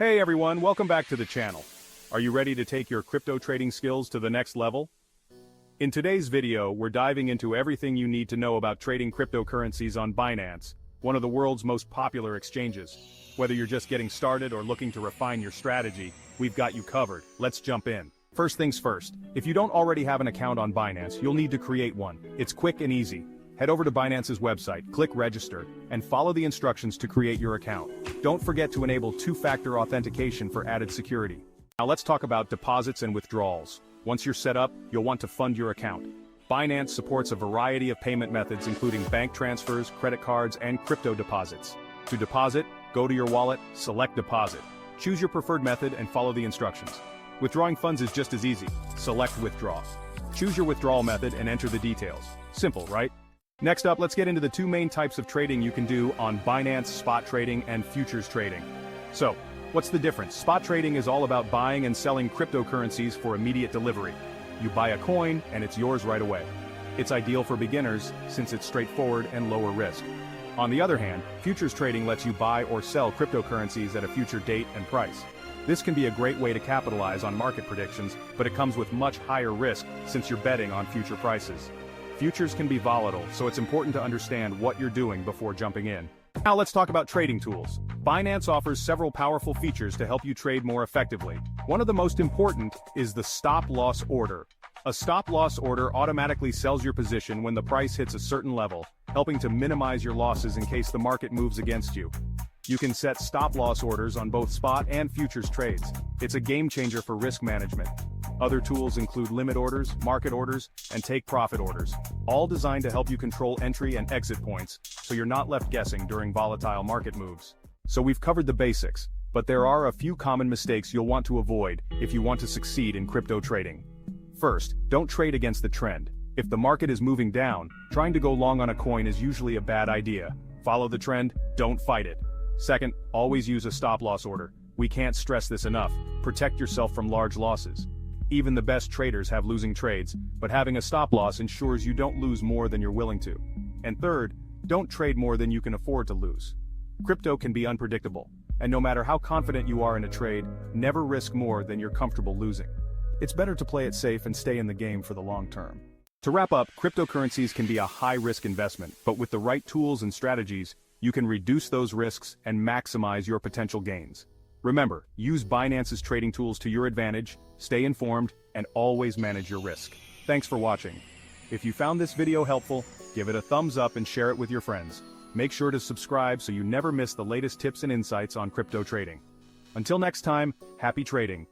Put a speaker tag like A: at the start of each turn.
A: Hey everyone, welcome back to the channel. Are you ready to take your crypto trading skills to the next level? In today's video, we're diving into everything you need to know about trading cryptocurrencies on Binance, one of the world's most popular exchanges. Whether you're just getting started or looking to refine your strategy, we've got you covered. Let's jump in. First things first, if you don't already have an account on Binance, you'll need to create one. It's quick and easy. Head over to Binance's website, click register, and follow the instructions to create your account. Don't forget to enable two-factor authentication for added security. Now let's talk about deposits and withdrawals. Once you're set up, you'll want to fund your account. Binance supports a variety of payment methods including bank transfers, credit cards, and crypto deposits. To deposit, go to your wallet, select deposit. Choose your preferred method and follow the instructions. Withdrawing funds is just as easy. Select withdraw. Choose your withdrawal method and enter the details. Simple, right? Next up, let's get into the two main types of trading you can do on Binance: spot trading and futures trading. So, what's the difference? Spot trading is all about buying and selling cryptocurrencies for immediate delivery. You buy a coin, and it's yours right away. It's ideal for beginners, since it's straightforward and lower risk. On the other hand, futures trading lets you buy or sell cryptocurrencies at a future date and price. This can be a great way to capitalize on market predictions, but it comes with much higher risk since you're betting on future prices. Futures can be volatile, so it's important to understand what you're doing before jumping in. Now let's talk about trading tools. Binance offers several powerful features to help you trade more effectively. One of the most important is the stop-loss order. A stop-loss order automatically sells your position when the price hits a certain level, helping to minimize your losses in case the market moves against you. You can set stop-loss orders on both spot and futures trades. It's a game-changer for risk management. Other tools include limit orders, market orders, and take-profit orders, all designed to help you control entry and exit points, so you're not left guessing during volatile market moves. So we've covered the basics, but there are a few common mistakes you'll want to avoid if you want to succeed in crypto trading. First, don't trade against the trend. If the market is moving down, trying to go long on a coin is usually a bad idea. Follow the trend, don't fight it. Second, always use a stop-loss order. We can't stress this enough. Protect yourself from large losses. Even the best traders have losing trades, but having a stop-loss ensures you don't lose more than you're willing to. And third, don't trade more than you can afford to lose. Crypto can be unpredictable, and no matter how confident you are in a trade, never risk more than you're comfortable losing. It's better to play it safe and stay in the game for the long term. To wrap up, cryptocurrencies can be a high-risk investment, but with the right tools and strategies, you can reduce those risks and maximize your potential gains. Remember, use Binance's trading tools to your advantage, stay informed, and always manage your risk. Thanks for watching. If you found this video helpful, give it a thumbs up and share it with your friends. Make sure to subscribe so you never miss the latest tips and insights on crypto trading. Until next time, happy trading.